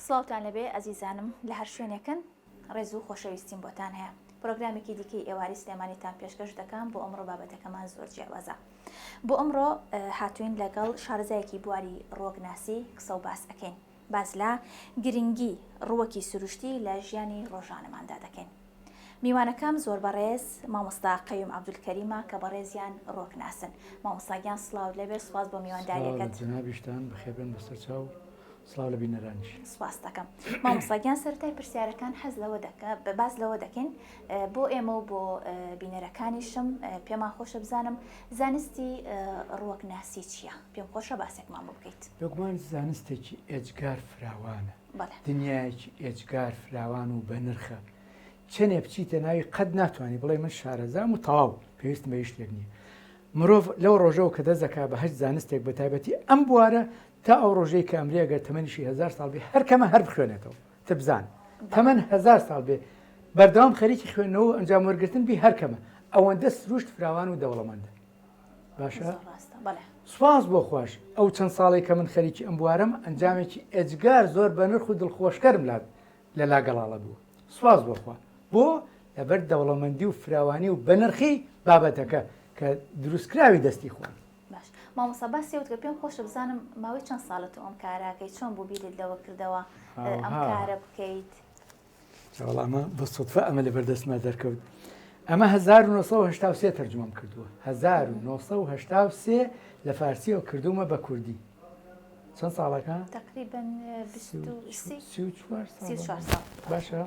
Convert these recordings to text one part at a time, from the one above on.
سڵاوتان لەبێ ئەزیزانم لە هەر شوێنێکن ڕێز و خۆشەویستیم بۆتان هەیە. پرۆگرامێکی دیکەی ئێواری سلێمانیتان پێشکەش دەکەم بۆ ئەمڕۆ بابەتەکەمان زۆر جیاوازە. بۆ ئەمڕۆ هاتوین لەگەڵ شارەزایەکی بواری ڕۆکناسی قسە و باس ئەکەین. باز لە گرنگی ڕووەکی سروشتی لە ژیانی ڕۆژانەماندا دەکەین. میوانەکەم زۆر بەڕێز مامۆستا قەیوم عەبدولکەریمە کە بەڕێزیان ڕۆکناسن. مامۆستاگیان سڵاو لەبێ، سوپاس بۆ میوانداریەکەت. جنابیشتان بەخێبن بەسەر چاو. سڵاو لە بینەرانیش. سوپاس دەکەم. مامۆستاگیان سەرەتای پرسیارەکان حەز لەوە باز لەوە دەکەین بۆ ئێمە و بۆ بینەرەکانیشم پێمان خۆشە بزانم زانستی ڕووەکناسی چییە؟ پێم خۆشە باسێکمان بۆ بکەیت. بێگومان زانستێکی ئێجگار فراوانە. دنیایەکی ئێجگار فراوان و بە نرخە. چەندێ بچیتە ناوی قەت ناتوانانی بڵێ من شارەزام و تەواو پێویستم بە شتێک نییە. مرۆڤ لەو ڕۆژەوە کە دەزەکا بە هەشت زانستێک بە تایبەتی ئەم بوارە تا ئەو ڕۆژەی کە ئەمری ئەگەر تەمەنیشی 1000 ساڵ بێ هەرکەمە هەر بخوێنێتەوە تبزان تەمەن 1000 ساڵ بێ بەردەوام خەریکی خوێندنەوە ئەنجام وەرگرتن بی هەرکەمە ئەوەندە سروشت فراوان و دەوڵەمەندە. باشە سوپاس بۆ خۆش ئەو چەند ساڵی کە من خەریکی ئەم بوارم ئەنجامێکی ئێجگار زۆر بە نرخ و دڵخۆشکەرم لە لاگەڵاڵە بوو. سوپاس بۆخوا بۆ لەبەر دەوڵەمەندی و فراوانی و بەنرخی بابەتەکە کە دروستکراوی دەستی خوان. باش مامۆستا باسیەوت کە پێم خۆشە بزانم ماوەی چەند ساڵت ئەم کاراکەی چۆن بۆ بیرت لەوە کردەوە ئەم کارە بکەیت؟ ئەمە بە سوتفە ئەمە لە بەردەستما دەرکەوت. ئەمە 1983 تەرجمەم کردووە. 1983 لە فارسیەوە کردومە بە کوردی. چەند ساڵەکە؟ تقریباً 34 ساڵ. باشە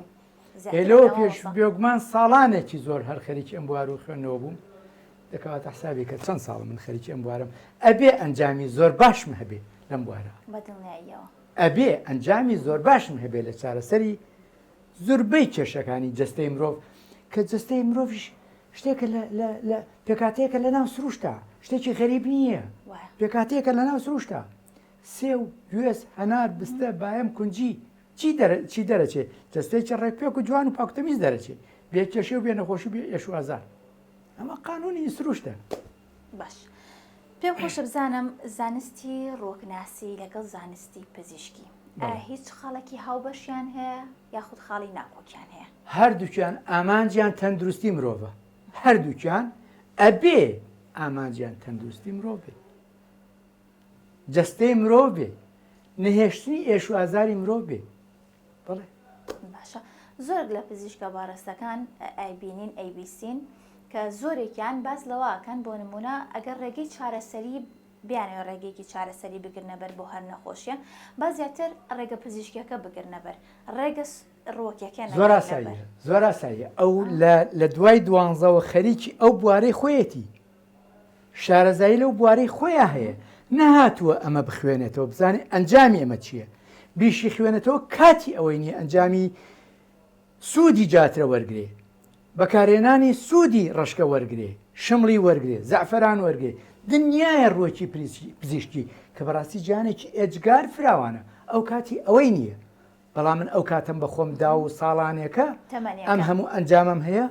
ئێلەوە پێش بێگومان ساڵانێکی زۆر هەر خەریکی ئەم بوار و خوێندنەوە بووم. دەکەواتە حسابی کە چەند ساڵ من خەریکی ئەم بوارم ئەبێ ئەنجامی زۆر باشم هەبێ لەم بوارە. ئەبێ ئەنجامی زۆر باشم هەبێ لە چارەسەری زۆربەی کێشەکانی جەستەی مرۆڤ کە جەستەی مرۆڤش شتێکە لە پێکاتەیەکە لە ناو سروشتە، شتێکی غەریب نییە، پێکاتەیەکە لە ناو سروشتە. سێو، گوێز، هەنار، بستە، باەم، کونجی چی دەرەچێ؟ جەستەیەکی ڕێکپێک و جوان و پاکتەمیز دەرەچێ، بێ کێشێ و بێ نەخۆشی بێ ئێش و ئازار. ئەمە قانونی سروشتە. باش پێم خۆشە بزانم زانستی ڕووەکناسی لەگەڵ زانستی پزیشکی هیچ خاڵێکی هاوبەشیان هەیە یاخود خاڵی ناکۆکیان هەیە؟ هەردووکیان ئامانجیان تەندروستی مرۆڤە. هەردووکیان ئەبێ ئامانجیان تەندروستی مرۆڤ بێ، جەستەی مرۆڤ بێ، نەهێشتنی ئێش و ئازاری مرۆڤ بێ. بەڵێ باشە زۆر لە پزیشکە باڕستەکان ئایبینین ئەیبیسین کە زۆرێکیان باز لەواکەن بۆ نمونە ئەگەر ڕێگەی چارەسەری بیانەوە ڕێگەیەکی چارەسەری بگرنەبەر بۆ هەر نەخۆشیە با زیاتر ڕێگە پزیشکیەکە بگرنەبەر ڕێگە ڕووەکیەکە زۆر ئاساییە. ئەو لە دوای دوانزەوە خەریکی ئەو بوارەی خۆیەتی شارەزایی لەو بوارەی خۆیان هەیە نەهاتووە ئەمە بخوێنێتەوە بزانێ ئەنجامی ئەمە چییە، بیشی خوێنێتەوە کاتی ئەوەی نیە ئەنجامی سوودی جاترە وەرگێ، بەکارێنانی سوودی ڕشکە وەرگێ، شمڵی وەرگێ، زەعفەران وەرگێ. دنیایە ڕووەکی پزیشکی کە بەڕاستی جانێکی ئێجگار فراوانە ئەو کاتی ئەوەی نییە. بەڵام من ئەو کاتم بە خۆم دا و ساڵانێکە ئەم هەموو ئەنجامم هەیە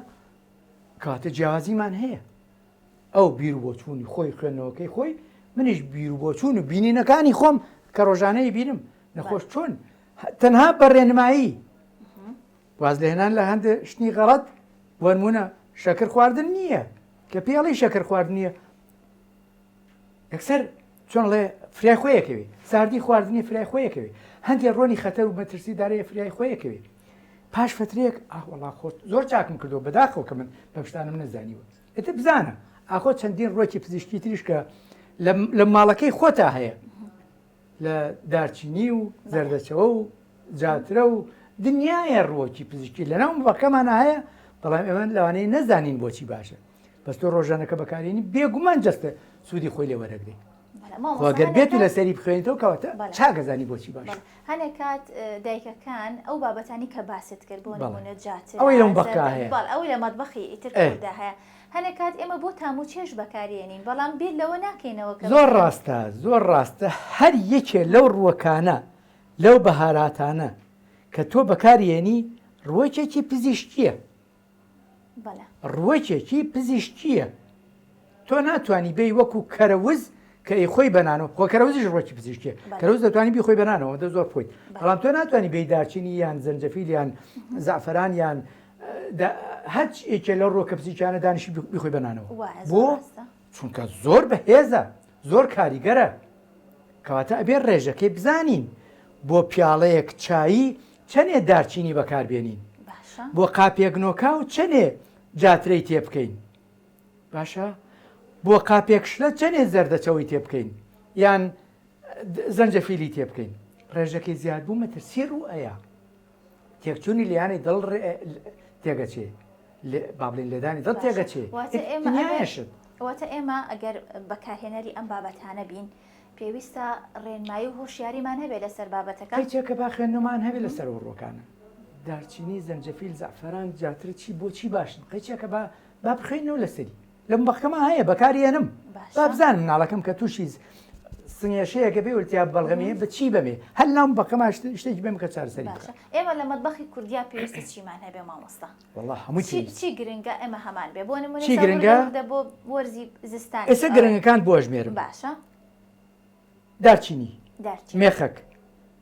کاتە جیاوازیمان هەیە. ئەو بیر و بۆچوونی خۆی خوێندنەوەکەی خۆی منیش بیر و بۆچوون و بینینەکانی خۆم کە ڕۆژانەی بینم نەخۆش چۆن تەنها بەڕێنمایی واز لەهێنان لە هەندێ شتنی غەڵەت بۆ نمونە شەکر خواردن نییە کە پێڵی شەکر خواردن نییە یەکسەر چۆن لێ فرای خۆیەکەوێ، ساردی خواردنی فرای خۆیەکەوێ، هەندێک ڕۆنی خەتەر و مەترسی دارەیە فرای خۆیەکەوێ. پاش فترێک ئاوەڵا خۆت زۆر چاکم کردەوە بەداخەوە کە من بە شتانم نەزانیوە. ئێتە بزانە ئاخۆ چەندین ڕۆکی پزیشکی تریش کە لە ماڵەکەی خۆتا هەیە لە دارچینی و زەردەچەوە و جاترە و دنیایە ڕووەکی پزیشکی لەناو بەکەمان هەیە بەڵام ئێمە لەوانەیە نەزانین بۆچی باشە. بەس تۆ ڕۆژانەکە بەکارێنی بێگومان جەستە سوودی خۆی لێ وەرەگرێ. وەگەر بێت و لەسەری بخوێنیتەوە کەواتە چاگەزانی بۆچی باشە. هەنێک کات دایکەکان ئەو بابەتانی کە باست کرد بۆ نمونە جاتر ئەوەی لەم بەقا هەیە ئەوەی لە مەتبەخی ئیتر کووردا هەیە. هەنێک کات ئێمە بۆ تام و چێژ بەکارێنین بەڵام بیر لەوە ناکەینەوە. زۆر ڕاستە زۆر ڕاستە هەر یەکێ لەو ڕووەکانە لەو بەهاراتانە کە تۆ بەکارێنی ڕووەکێکی پزیشکیە. ڕووەکێکی پزیشکیە. تۆ ناتوانی بێی وەکو کەرەوز کە خۆی بەنانەوە خۆ کەرەوزیش ڕۆکی پزیشکیە کەرەوز دەتوانانی بی خۆی بەنانەوە دە زۆر خۆیت بەڵام تۆ ناتوانانی بێ دارچینی یان زەنجەفیل یان زعفران یان هەچ ئێکێ لە ڕۆکە پزیشکیانە دانیشی بیخۆی بەنانەوە بۆ چونکە زۆر بەهێزە زۆر کاریگەرە کەواتە ئەبێ ڕێژەکەی بزانین بۆ پیاڵەیەک چایی چەندێ دارچینی بەکاربێنین بۆ قاپێکنۆکا و چەندێ جاترەی تێ بکەین باشە بۆ قاپێکشلە چەندێ زەردەچەوەی تێ بکەین یان زەنجەفیلی تێ بکەین ڕێژەکەی زیاد بوو مەترسی ڕوو ئەیە تێکچوونی لیانی دڵ تێگەچێ با بڵین لێدانی دڵ تێگەچێ دنیایشت واتە ئێمە ئەگەر بەکارهێنەری ئەم بابەتانە بین پێویستە ڕێنمایی و هۆشیاریمان هەبێت لەسەر بابەتەکە چێکە با خوێندنەوەمان هەبێت لەسەر ڕۆکانە دارچینی زەنجەفیل زعفران جاتر چی بۆچی باشن قەیچێکە با بخێنەوە لەسەری لەم بەخەمە هەیە بەکارێنم با بزانم مناڵەکەم کە تووشی سنگێشەیەکە بێ ولتیا بەڵغەمیە بە چی بەمێ هەل ناو بەخەما شتێکی بێم کە چارەسەری بکە ئێمە لە مەطبەخی کوردیا پێویستە چیمان هەبێ مامۆستا والله هەمووی چی گرنگە ئێمە هەمان بێ بۆ نمونە چی گرنگە بۆ وەرزی زستان ئێستا گرنگەکان بۆ ژمێرم باشە دارچینی مێخەک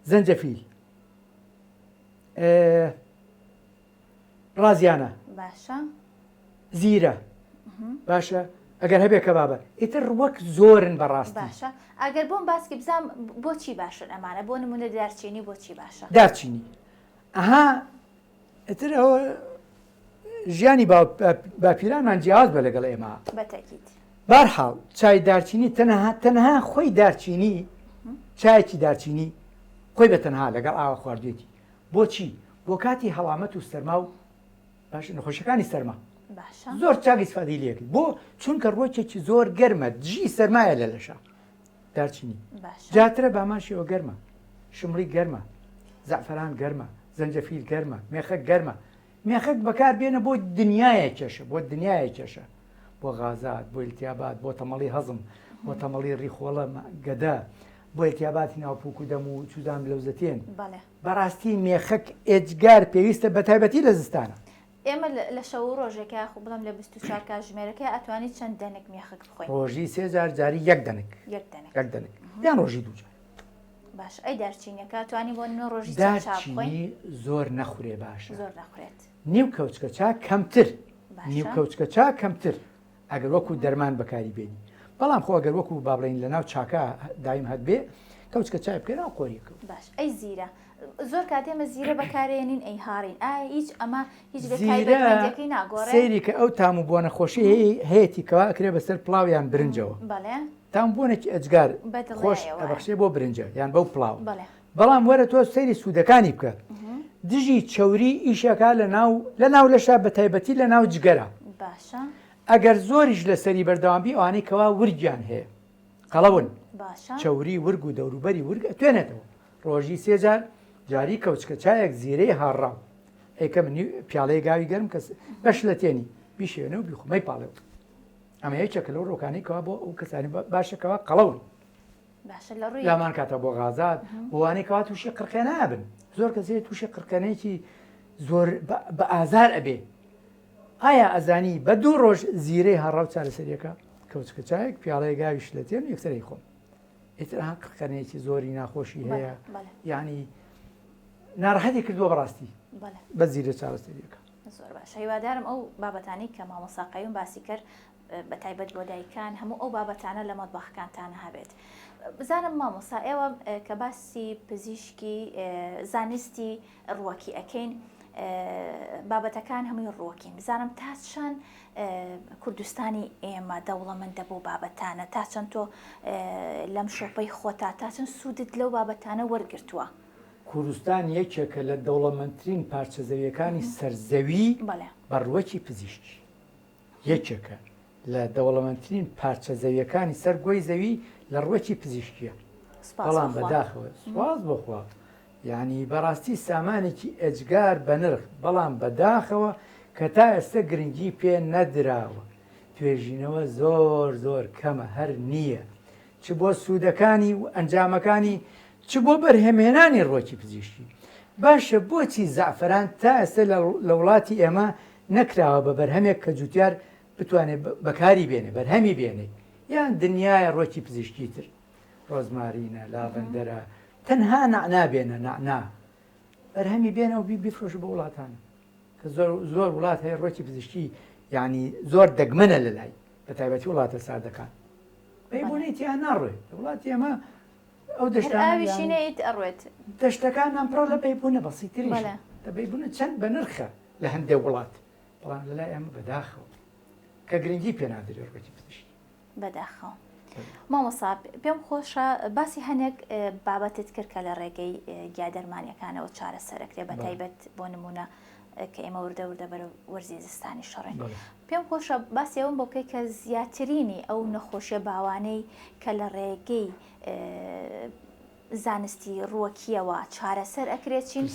زەنجەفیل ڕازیانە باشە زیرە باشە ئەگەر هەبێ کە بابە ئیتر وەک زۆرن بەڕاستی باشە ئەگەر بۆم باسکی بزانام بۆچی باشن ئەمانە بۆ نمونە دارچینی بۆچی باشە دارچینی ئەها ئیتر ئەوە ژیانی باپیرانمان جیاواز بە لەگەڵ ئێمە بەتەکیت بارحاڵ چای دارچینی تەنها خۆی دارچینی چایەکی دارچینی خۆی بە تەنها لەگەڵ ئاوا خواردوێتی بۆچی بۆ کاتی هەڵامەت و سەرما و باش نەخۆشەکانی سەرما زۆر چاگی سفادی لێکرد بۆ چونکە ڕۆکێکی زۆر گەرمە دژی سەرمایە لە لەشە دارچینی جاترە باماشیەوە گەرمە شمڕی گەرمە زعفران گەرمە زەنجەفیل گەرمە مێخەک گەرمە مێخەک بەکاربێنە بۆ دنیایە کێشە بۆ دنیایە کێشە بۆ غازات بۆ التیابات بۆ تەمەڵی هەزم بۆ تەمەڵی ڕیخۆڵە گەدا بۆ التیاباتی ناوپووک و دەم و چوزان لەوزەتێن بەڕاستی مێخەک ئێجگار پێویستە بە تایبەتی لە زستانە ئێمە لە شەو ڕۆژێکە خو بڵم لە 24 کات ژمێرەکە ئەتوانیت چەند دەنێک مێخەک بخۆین ڕۆژی 3000 جاری یەک دەنێک یان ڕۆژی دووجار باش ئەی دارچینەکە توانی بۆ نوێ ڕۆژی دارچینی زۆر نەخورێ باشە زۆر نەخورێت نیو کەوچکە چاک کەمتر نیو کەوچکە چاک کەمتر ئەگەر وەکو دەرمان بەکاری بێنی بەڵام خۆ ئەگەر وەکو با بڵین لە ناو چاکە دایم هەت بێ کەوچکە چای بکەنەوە قۆریەکە باش ئەی زیرە زۆر کاتێمە زیرە بەکارێنین ئەی هاڕین ئایا هیچ ئەمە هیچ لەکەی ناگۆڕێت سەیری کە ئەو تام و بۆ نەخۆشی هەیەی کەوا ئەکرێ بەسەر پڵاویان برنجەوە تام بۆنێکی ئەجگار خۆش ئەبەخشێ بۆ برنجە یان بەو پڵاو بەڵام وەرە تۆ سەیری سوودەکانی بکە دژی چەوری ئیشەکە لە ناو لەشە بە تایبەتی لە ناو جگەرە باشە ئەگەر زۆریش لە سەری بەردەوامبی ئەوانەی کەوا ورگیان هەیە قەڵەون چەوری ورگ و دەوروبەری ورگ توێنێتەوە ڕۆژی 3000 جاری کەوچکە چایەک زیرەی هاڕاو ئەیکە من پیاڵەی گاوی گەرم کەس بەش لە تێنی بیشێنە و بیخۆمەی پاڵێەوە ئەمە یەکێکە لەو ڕۆکانەی کەوا بۆ ئەو کەسانی باشەکەەوە قەڵەون لامان کاتە بۆ غازات بۆوانەی کەوا تووشی قڕکە نابن زۆر کەسێت تووشی قڕکەنەیەکی زۆر بە ئازار ئەبێ ئایا ئەزانی بە 2 ڕۆژ زیرەی هەڕاو چارەسەریەکە کەوچکە چایەک پیاڵەی گاویش لە تێن یەکسەری خۆم ئیتر قڕکەنەیەکی زۆری ناخۆشی هەیە یعنی ناڕەحەتی کردووە بەڕاستی بە زیرە چارەسەریەکە زۆر باش هیوادارم ئەو بابەتانی کە مامۆساقەیون باسی کرد بە تایبەت بۆ دایکان هەموو ئەو بابەتانە لە مەطبەخەکانتانە هەبێت بزانم مامۆسا ئێوە کە باسی پزیشکی زانستی ڕووەکی ئەەکەین بابەتەکان هەمووی ڕووەکین بزانم تا چەند کوردستانی ئێمە دەوڵەمەندە بۆ بابەتانە تا چەند تۆ لەم شۆپەی خۆتا تا چەند سوودت لەو بابەتانە وەرگرتووە کوردستان یەکێکە لە دەوڵەمەندترین پارچە زەویەکانی سەرزەوی بەڕووەکی پزیشکی یەکێکە لە دەوڵەمەندترین پارچە زەویەکانی سەر گۆی زەوی لە ڕووەکی پزیشکیە بەڵام بەداخەوە سواز بخوا یعنی بەڕاستی سامانێکی ئەجگار بە نرخ بەڵام بەداخەوە کە تا ئێستا گرنگی پێ نەدراوە توێژینەوە زۆر کەمە هەر نییە چ بۆ سوودەکانی و ئەنجامەکانی چ بۆ بەرهەمێنانی ڕۆکی پزیشکی باشە بۆچی زعفران تا ئێستا لە وڵاتی ئێمە نەکراوە بە بەرهەمێک کە جوتیار بتوانێت بەکاری بێنێ بەرهەمی بێنێ یان دنیای ڕۆکی پزیشکی تر ڕۆزمارینە لاڤەندەرە تەنها نابێنە نعنا بەرهەمی بێنە و بیفرۆش بە وڵاتانە کە زۆر وڵات هەیە ڕۆکی پزیشکی یعنی زۆر دەگمەنە لە لای بە تایبەتی وڵاتە سادەکان بۆنیتیان ناڕێت وڵاتی ئەمە ئەو دەشتاویشینەیت ئەڕێت دەشتەکان نامپڕۆ لە پێیبوونە بەسیتری دەبیبوونە چەند بە نرخە لە هەندێک وڵات بەڵام لەلای ئەمە بەداخەوە کە گرنگی پێنادرێ ڕۆکی پزیشکی بەداخەوە مامۆستا پێم خۆشە باسی هەنێک بابەتت کرد کە لە ڕێگەی گیادەرمانیەکانەوە چارەسەرەکرێ بە تایبەت بۆ نمونە کە ئێمە وردە بەرە وەرزی زستانی شەڕێن پێم خۆشە باسی ئەوم بۆ بکەی کە زیاترینی ئەو نەخۆشیە باوانەی کە لە ڕێگەی زانستی ڕووەکیەوە چارەسەر ئەکرێت چین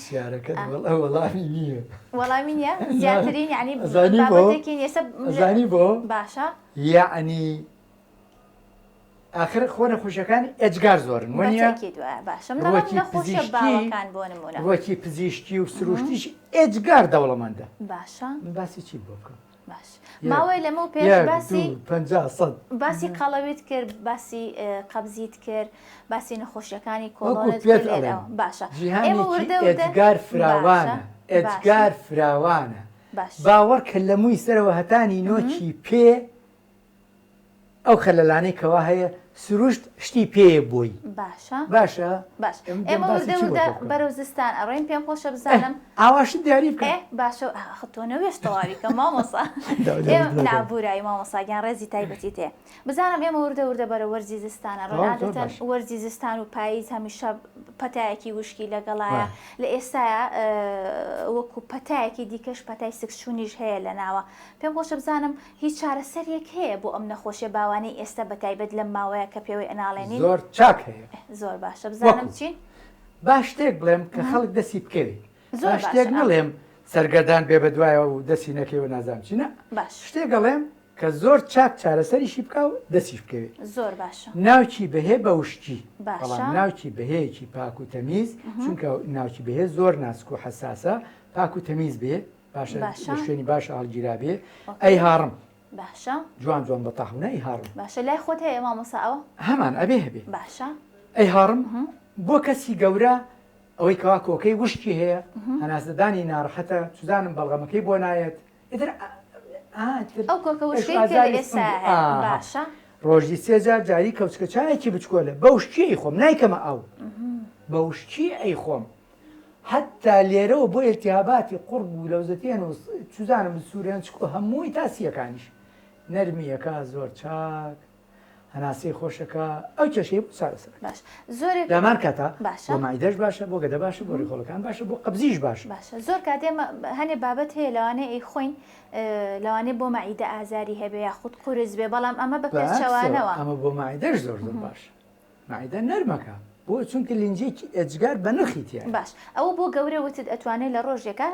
وەڵامی نییە وەڵامی نییە زیاترین یعنی بابەتێکی زانی بۆ باشە یعنی آخر خۆ نەخۆشیەکانی ئەجگار زۆرن ڕۆکی پزیشکی و سروشتیش ئەجگار دەوڵەمەندە باشە باسی چی بۆ بکەم باش ماوەی لەمە پێش باسی قەڵەویت کرد باسی قەبزیت کرد باسی نەخۆشیەکانی کۆڵۆنت باشە ئەجگار فراوانە ئەجگار فراوانە باوەڕ کە لە مووی سەرەوە هەتانی نۆکی پێ ئەو خەلەلانەی کەوا هەیە سروشت شتی پێ بووی باشە باش ئێمە وردە بەرەو زستان ئەڕۆین پێم خۆشە بزانم ئاواشت دیاری بکە باشە تۆ نەوێش تەواوی کە مامۆسا نابورایی مامۆساگیان ڕێزی تایبەتی تێ بزانم ئێمە وردە بەرە وەرزی زستانە ڕۆناادەتەن وەرزی زستان و پاییز هەمیشە پەتایەکی وشکی لەگەڵایە لە ئێستاە وەکو پەتایەکی دیکەش پەتای سکسچوونیش هەیە لە ناوە پێم خۆشە بزانم هیچ چارەسەرێک هەیە بۆ ئەم نەخۆشیە باوانەی ئێستا بەتایبەت لەم ماوەیە کە پێوەی ئەناڵێنین زۆر چاک هەیە زۆر باشە بزانم چین باش شتێک بڵێم کە خەڵک دەستی بکەوێت باش شتێک نڵێم سەرگەردان بێ بە دوایەوە و دەستی نەکەوە نازام چینە باش شتێک گەڵێم کە زۆر چاک چارەسەریشی بکە و دەستیش بکەوێت زۆر باشە ناوچی بەهێ بە وشتی بەڵام ناوچی بەهەیەکی پاک و تەمیز چونکە ناوچی بەهێ زۆر ناسک و حساسە پاک و تەمیز بێ باشە لە شوێنی باشە هەڵگیرا بێ ئەی هاڕم باشە جوان بە تاحونە ئەی هاڕم باشە لای خۆت هەیە مامۆساوە هەمان ئەبێ هەبێ باشە ئەی هاڕم بۆ کەسی گەورە ئەوەی کەوا کۆکەی وشکی هەیە هەناسەدانی ناڕەحەتە سوزانم بەڵغەمەکەی بۆ نایەت ئەو کۆکە وشکەی ئێستا باشە ڕۆژی سێجار جاری کەوچکە چایەکی بچکۆلە بە وشکی خۆم نایکەمە ئەو بە وشکی ئەی خۆم حتا لێرەوە بۆ ئێتیاباتی قوڕب و لەوزەتێن و سوزانم سوورێن چکۆ هەمووی تاسیەکانیش نەرمیەکە زۆر چاک هەناسی خۆشەکە ئەو کێشەی بۆ چارەسەر زۆر دامان کاتە بۆ مایدەش باشە بۆ گەدە باشە بۆ ڕێخۆڵەکان باشە بۆ قەبزیش باشە زۆر کاتێمە هەنێ بابەت هەیە لەوانەیە ئەی خۆین لەوانەیە بۆ مەعیدە ئازاری هەبێ یاخود قورس بێ بەڵام ئەمە بە پێچەوانەوە ئەمە بۆ مایدەش زۆر باش مایدە نەرمەکە بۆ چونکە لینجێکی ئەجگار بە نرخیتیان باش ئەوە بۆ گەورە وتت ئەتوانێت لە ڕۆژێکە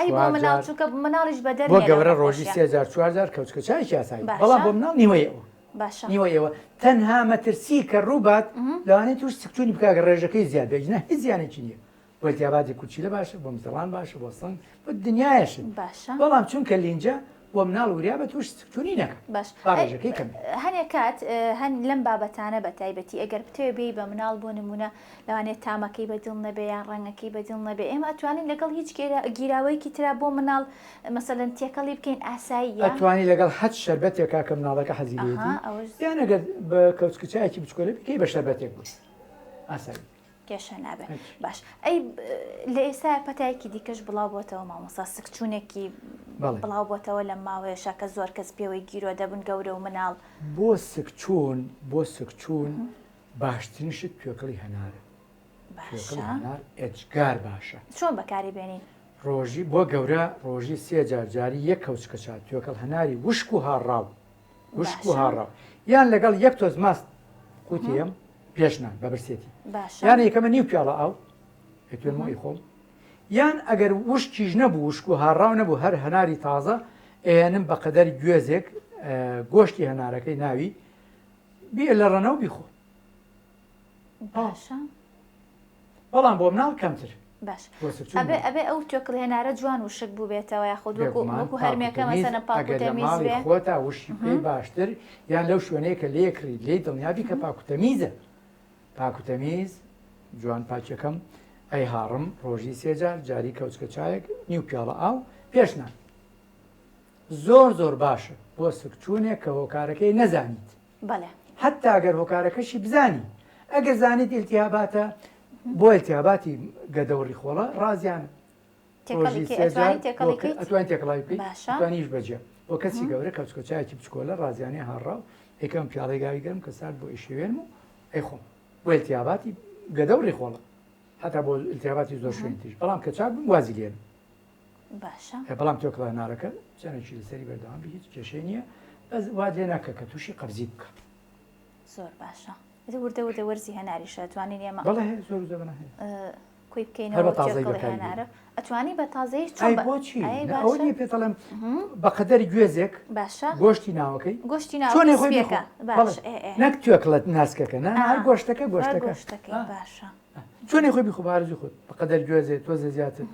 ئەی بۆ مناڵ چونکە مناڵیش بە دەر بۆ گەورە ڕۆژی 3000 کەوچکە چایکی ئاسایی بەڵام بۆ مناڵ نیوەیەوە باشە نیوەیەوە تەنها مەترسی کە ڕووبات لەوانێت توش سکتونی بکگە ڕێژەکەی زیاد بێژنە هیچ زیانێکی نییە بۆتیاباتی کوچیلە باشە بۆ مزەڵان باشە بۆ سنگ بۆ دنیایشن بەڵام چونکە لینجە بۆ مناڵ وریا بە توش سکتونی نەکە باش ڕێژەکەی کەم هەنێک کات هەن لەم بابەتانە بە تایبەتی ئەگەر بتێ بێ بە مناڵ بۆ نمونە لەوانێت تامەکەی بەدڵ نەبێ یان ڕەنگەکەی بەدڵ نەبێ ئێمە ئەتوانین لەگەڵ هیچ گیراوەیەکی ترا بۆ مناڵ مەسەلەن تێکەڵی بکەین ئاسایی ئەتوانی لەگەڵ حەت شەربەتێکا کە مناڵەکە حەزیلێتی یان ئەگەر بە کەوچکچایەکی بچکۆلە بکەی بە شەربەتێک بوو ئاسایی کێشە نابێت باش ئەی لە ئێستا پەتایەکی دیکەش بڵاو بۆتەوە مامۆستا سکچوونێکی بڵاو بۆتەوە لە ماوەیەشە کە زۆر کەس پێوەی گیرۆ دەبن گەورە و مناڵ بۆ سکچوون باشترینشت توێکەڵی هەنارە هەنار ئەجگار باشە چۆن بەکاری بێنین ڕۆژی بۆ گەورە ڕۆژی 3 جاری یەک کەوچکە چات توێکەڵ هەناری وشک و هاڕاو وشک و هاڕاو یان لەگەڵ یەک تۆز ماست قوتیم پێشنان بە برسێتی یان یەکەمە نیو پیاڵە ئاو توێنمەوەی خۆم یان ئەگەر وشکیش نەبوو وشک و هاڕاو نەبوو هەر هەناری تازە ئێنم بە قەدەر گوێزێک گۆشتی هەنارەکەی ناوی بێ لە ڕەنەو بیخۆ باشە بەڵام بۆ مناڵ کەمتر باش ئەبێ ئەو توێکڵ هێنارە جوان وشک بوو بێتەوە یاخود وەکو هەرمێکە مەسەنە پاکوتەمیز بێ خۆتا وشی پێی باشتر یان لەو شوێنەیە کە لێکری لێ دڵنیابی کە پاکوتەمیزە پاکوتەمیز جوان پاچەکەم ئەی هاڕم ڕۆژی سێجار جاری کەوچکە چایەک نیو پیاڵە ئاو پێشنان زۆر باشە بۆ سکچوونێک کە هۆکارەکەی نەزانیت حتا ئەگەر هۆکارەکەشی بزانی ئەگەر زانیت ئیلتیهاباتە بۆ ئیلتیهاباتی گەدەوڕی خۆڵە ڕازیانە ئەتوان تێکڵای بکەیت توانیش بەجێ بۆ کەسی گەورە کەوچکە چایەکی بچکۆلە ڕازیانەی هاڕاو یەکەم پیاڵەی گاوی گەرم کە سارد بۆ ئیشێوێنم و ئەی خۆم بۆ ئیلتیهاباتی گەدەوڕی خۆڵە حتا بۆ ئیلتیهاباتی زۆر شوێنتیش بەڵام کە چاک بم وازی لێن بەڵام تۆکڵە هێنارەکە چەندێکی لەسەری بەردەوام هیچ کێشەی نییە بەس وا لێ ناکە کە تووشی قەبزی بکە زۆر باشە وردە وەرزی هەناریشە توانین ئێمە بەڵێ زۆر زەبنە کوی بکەینەوە هێنارە ئەتوانی بە تازەی چۆن بۆچی ئەوە نیە پێتەڵێم بەقەدەری گوێزێک باشە گۆشتی ناوەکەی گۆشتی چۆنێ خۆی نەک توێکڵەت ناسکەکە نە هەر گۆشتەکە گۆشتەکەی باشە چۆنێ خۆی بخۆبارزی خۆت بەقەدەر گوێزێ تۆزە زیاتر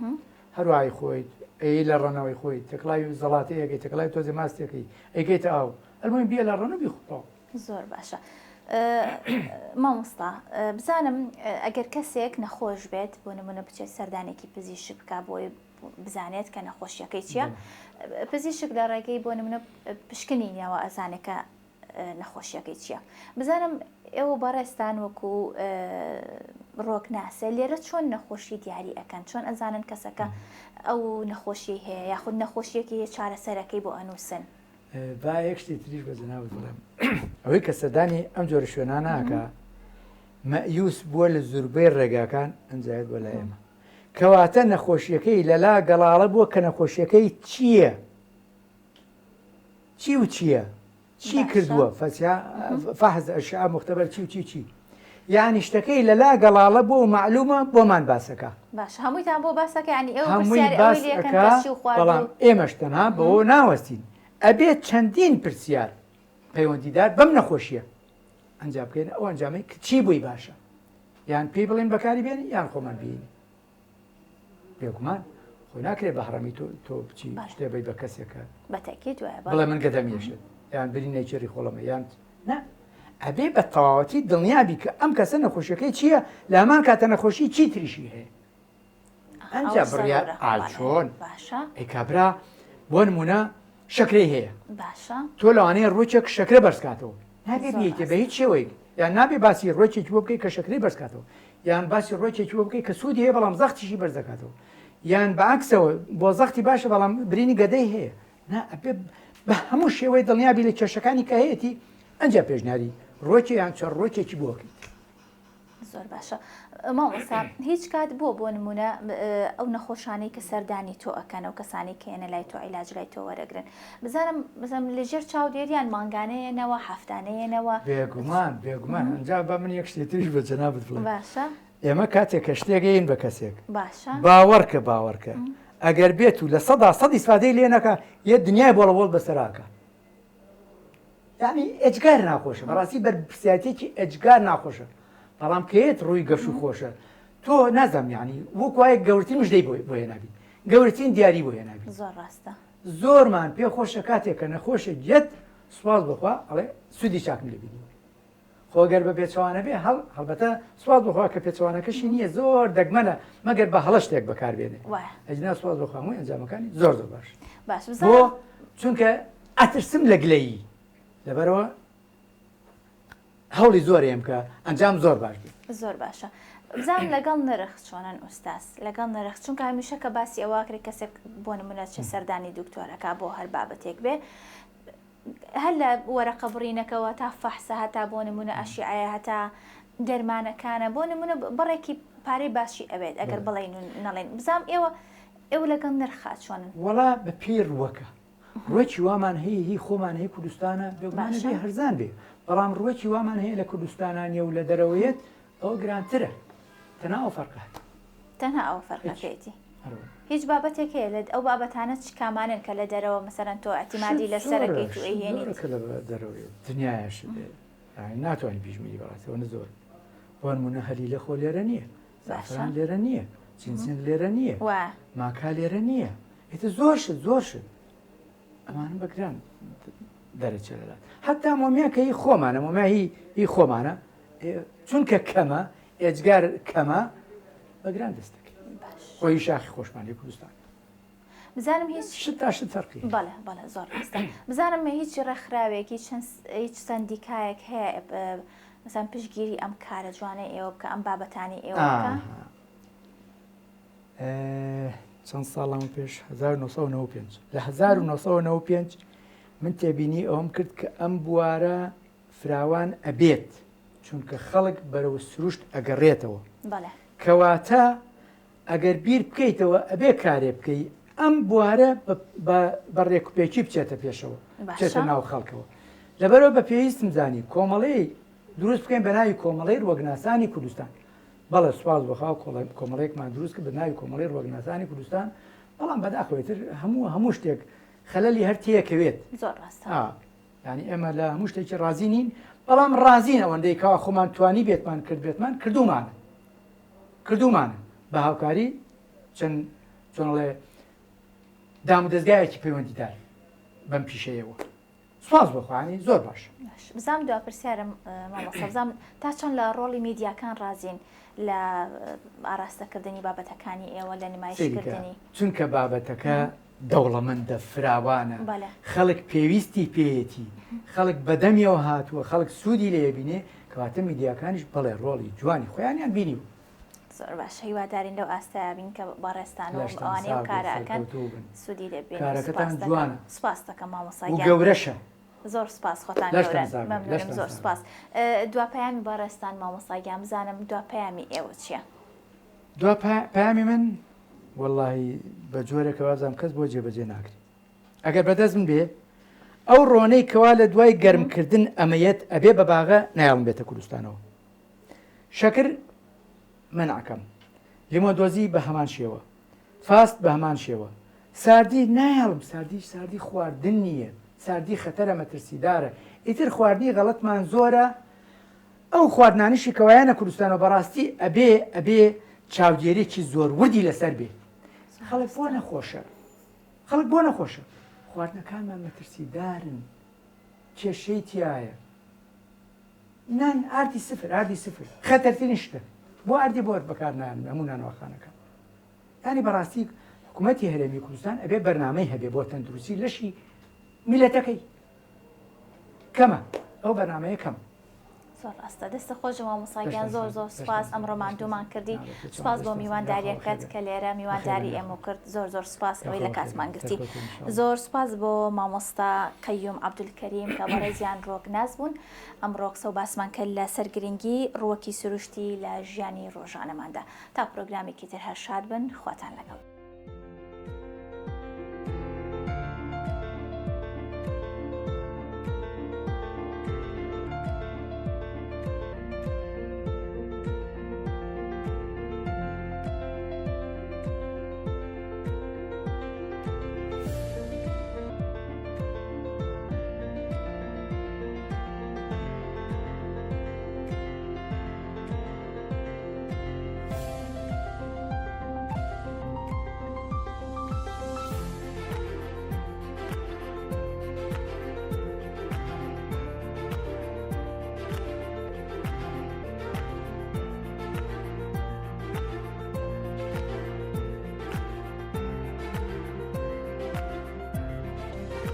هەروای خۆیت ئەی لە ڕەنەوەی خۆی تەکڵای زەڵاتەیەکەی تەکڵای تۆزی ماستێکی ئەیکەیتە ئاو ئەلمۆی بیە لە ڕەنە بیخۆ زۆر باشە مامۆستا بزانم ئەگەر کەسێک نەخۆش بێت بۆ نمونە بچێت سەردانێکی پزیشک بکە بۆی بزانێت کە نەخۆشیەکەی چییە پزیشک لە ڕێگەی بۆ نمونە پشکنی ناوە ئەزانێکە نەخۆشیەکەی چییە بزانم ئێوە بەڕێستان وەکو ڕۆکناسە لێرە چۆن نەخۆشی دیاری ئەەکەن چۆن ئەزانن کەسەکە ئەو نەخۆشی هەیە یاخود نەخۆشیەکی هەیە چارەسەرەکەی بۆ ئەنووسن با یەک شتی تریش بەجەناوت بڵێم ئەوەی کە سەردانی ئەم جۆرە شوێناناکە مەیوس بووە لە زوربەی ڕێگاکان ئەنجایەت بۆ لە ئێمە کەواتە نەخۆشیەکەی لەلا گەڵاڵە بووە کە نەخۆشیەکەی چییە چی و چییە چی کردووە فەحز ئەشعا مختبەر چی و چی یعنی شتەکەی لەلا گەڵاڵە بۆ و معلومە بۆمان باسەکە باش هەموویتان بۆ باسەکە ینی ئێوە هەمووی باسەکە بەڵام ئێمەش تەنها بەوە ناوەستین ئەبێت چەندین پرسیار پەیوەندیدار بەم نەخۆشیە ئەنجام بکەین ئەو ئەنجامی چی بووی باشە یان پێی بڵێن بەکاری بێن یان خۆمان بینی بێگومان خۆی ناکرێت بە هەڕەمی تۆ بچی شتێبەی بە کەسێکە بڵێ من گەدەمیێشت یان بری نەیچێری خۆڵەمە یان نه ئەبێ بە تەواوەتی دڵنیابی کە ئەم کەسە نەخۆشیەکەی چییە لە هەمان کاتە نەخۆشی چی تریشی هەیە ئەنجا بڕیار ئاچۆن ئەی کابرا بۆ نمونە شەکرەی هەیە تۆ لەوانەیە ڕۆچێک شەکرە بەرزکاتەوە نابێ بێتە بە هیچ شێوەیەک یان نابێ باسی ڕۆچێکی بۆ بکەیت کە شەکرەی بەرزکاتەوە یان باسی ڕۆچێکی بۆ بکەیت کە سوودی هەیە بەڵام زەختیشی بەرزەکاتەوە یان بەعکسەوە بۆ زەختی باشە بەڵام برینی گەدەی هەیە ئەبێ بە هەموو شێوەی دڵنیابی لە کێشەکانی کە هەیەی ئەنجا پێشنیاری ڕۆچێ یان چەند ڕۆچێکی بۆ بکەیت زۆر باشە مامۆستا هیچ کات بۆ نمونە ئەو نەخۆشانەی کە سەردانی تۆ ئەکەن و کەسانی کێنە لای تۆ عیلاج لای تۆ وەرەگرن بزانم لەژێر چاودێریان مانگانەیەنەوە هەفتانەیەنەوە بێگومان ئەنجا بە من یەک شتێتریش بە جەنابەت بڵێم باشە ئێمە کاتێک کە شتێگەین بە کەسێک باشە باوەڕکە ئەگەر بێت و لە سەدی سادەی لێ نەکە یە دنیای بۆڵەوەڵ بەسەراکە یعنی ئەجگار ناخۆشە بەڕاستی بەرپرسیاتێکی ئەجگار ناخۆشە بەڵام کەیت ڕووی گەش و خۆشە تۆ نازەم یعنی وەکوایە گەورتی مژدەی بۆ هێنابی گەورترین دیاری بۆ هێنابی زۆر ڕاستە زۆرمان پێ خۆشە کاتێک کە نەخۆشە گێت سوال بخوا ئەڵێ سوودی چاکم لێ بینی خۆگەر بە پێچوانە بێ هەڵبەتە سوال بخوا کە پێچوانەکەشی نییە زۆر دەگمەنە مەگەر بە هەڵە شتێک بەکاربێنێ ئەجنا سوال بخوا هەمووی ئەنجامەکانی زۆر باش بۆ چونکە ئەترسم لە گلەیی لەبەرەوە هەوڵی زۆرێم کە ئەنجام زۆر باش بێت زۆر باشە بزانم لەگەڵ نرخ چۆنن ئوستاس لەگەڵ نرخ چونکە هەمیشە کە باسی ئەوواکرێت کەسێک بۆ نمونە چه سەردانی دکتۆرەکە بۆ هەر بابەتێک بێ هەر لە وەرەقە بڕینەکەەوە تا فەحسە هەتا بۆ نمونە ئەشیعەیە هەتا دەرمانەکانە بۆ نمونە بڕێکی پارەی باشی ئەوێت ئەگەر بڵین و نەڵێن بزانم ئێوە لەگەڵ نرخات چۆنن وەڵا بە پێر وەکە ڕۆکی وامان هەیە هی خۆمان هەیە کوردستانە بێگومانە بێ هەرزان بێ بەڵام ڕۆکی وامان هەیە لە کوردستانانیە و لە دەرەوەیەت ئەوە گرانترە تەنها ئەو فەرقات تەنها ئەو فەرقەکەیەتی هیچ بابەتێک هەیە لە ئەو بابەتانە چ کامانن کە لە دەرەوە مەسەرەن تۆ ئەتیمادی لەسەرەکەیت و ئەهێنیت دەرەوەی دنیایش ناتوانین پیژمێنی بەڕاستەوە زۆر بۆ نمونە هەلی لە خۆ لێرە نییە زعفران لێرە نییە جنسنگ لێرە نییە وە ماکا لێرە نییە ئێتە زۆرشت ئەمانە بەگران دەرەچێ لەلات هەتا مۆمیاکە هی خۆمانە مۆمیا هی خۆمانە چونکە کەمە ئێجگار کەمە بەگران دەستەکە خۆی شاخی خۆشمانی کوردستان بزانم هیچ شت تا شت فەرقی بەڵێ زۆر ڕاستە بزانم هیچ ڕێکخراوێکی هیچ سندیکایەک هەیە مثلا پشتگیری ئەم کارە جوانەی ئێوە بکە ئەم بابەتانی ئێوە بکە چەند ساڵەمە پێش 1995 لە 1995 من تێبینی ئەوم کرد کە ئەم بوارە فراوان ئەبێت چونکە خەڵک بەرەو سروشت ئەگەڕێتەوە کەواتە ئەگەر بیر بکەیتەوە ئەبێ کارێ بکەی ئەم بوارە بە ڕێکوپێکی بچێتە پێشەوە بچێتە ناو خەڵکەوە لەبەرەوە بە پێویستم زانی کۆمەڵەی دروست بکەین بە ناوی کۆمەڵەی ڕوەگناسانی کوردستان بەڵێ سوپاس بەخوا کۆمەڵەیەکمان دروست کرد بە ناوی کۆمەڵەی ڕوەگناسانی کوردستان بەڵام بەداخەوێتر هەموو شتێک خەلەلی هەر تێکەوێت زۆر ڕاستە ینی ئێمە لە هەموو شتێکی ڕازی نین بەڵام ڕازین ئەوەندەی کاوا خۆمان توانی بێتمان کردومانە بە هاوکاری چەند چۆنڵێ دام و دەستگایەکی پەیوەندیدار بەم پیشەیەوە سوپاس بەخوانی زۆر باش بزانم دوا پرسیارم مامۆستا بزانم تا چەند لە ڕۆڵی میدیاکان ڕازین لە ئاراستەکردنی بابەتەکانی ئێوە لە نمایشکردنی چونکە بابەتەکە دەوڵەمەندە فراوانە خەڵک پێویستی پێیەتی خەڵک بەدەمیەوە هاتووە خەڵک سوودی لێبینێ کەواتە میدیاکانیش بەڵێ ڕۆڵی جوانی خۆیانیان بینی بوو زۆر باش هیوادارین لەو ئاستایابین کە بەڕێستانەوە ئەوانەی و کارەکەن سوودی لێبێن کارەکەتان جوانە سوپاس دەکەم مامۆستا گەورەشە زۆر سپاس خۆتان مەمنونم زۆر سپاس دوا پەیامی بەڕێستان مامۆستاگیان بزانم دوا پەیامی ئێوە چییە؟ دوا پەیامی من وەڵڵاهی بە جۆرێکە وازام کەس بۆ جێبەجێ ناکرێت ئەگەر بەدەست من بێ ئەو ڕۆنەی کەوا لە دوای گەرمکردن ئەمەیەت ئەبێ بە باغە نایڵم بێتە کوردستانەوە شەکر منعەکەم لیمۆ دۆزی بە هەمان شێوە فاست بە هەمان شێوە ساردی نایڵم ساردی خواردن نییە ساردی خەتەرە مەترسیدارە ئیتر خواردنی غەڵەتمان زۆرە ئەو خواردنانیشی کەوایانە کوردستانەوە بەڕاستی ئەبێ چاودێرێکی زۆر وردی لەسەر بێ خەڵک بۆ نەخۆشە خواردنەکانمان مەترسیدارن کێشەی تایە نان ئاردی سفر خەتەرترین شتە بۆ ئاردی بۆ بەکار نایان هەموو نانەوەخانەکە ینی بەڕاستی حکوومەتی هەرێمی کوردستان ئەبێ بەرنامەی هەبێ بۆ تەندروستی لەشی میلەتەکەی کەمە ئەو بەرنامەیە کەم زۆر ڕاستە دەستە خۆش مامۆستاگیان زۆر سوپاس ئەمڕۆمان دوومان کردی سوپاس بۆ میوانداریەکەت کە لێرە میوانداری ئێمە کرد زۆر سوپاس ئەوەی لە کاتمان گرتی زۆر سوپاس بۆ مامۆستا قەیوم عەبدولکەریم کە بەڕێزیان ڕۆکناس بوون ئەمڕۆ قسە و باسمان کرد لە سەرگرنگی ڕووەکی سروشتی لە ژیانی ڕۆژانەماندا تا پرۆگرامێکی تر هەر شاد بن خواتان لەگەڵ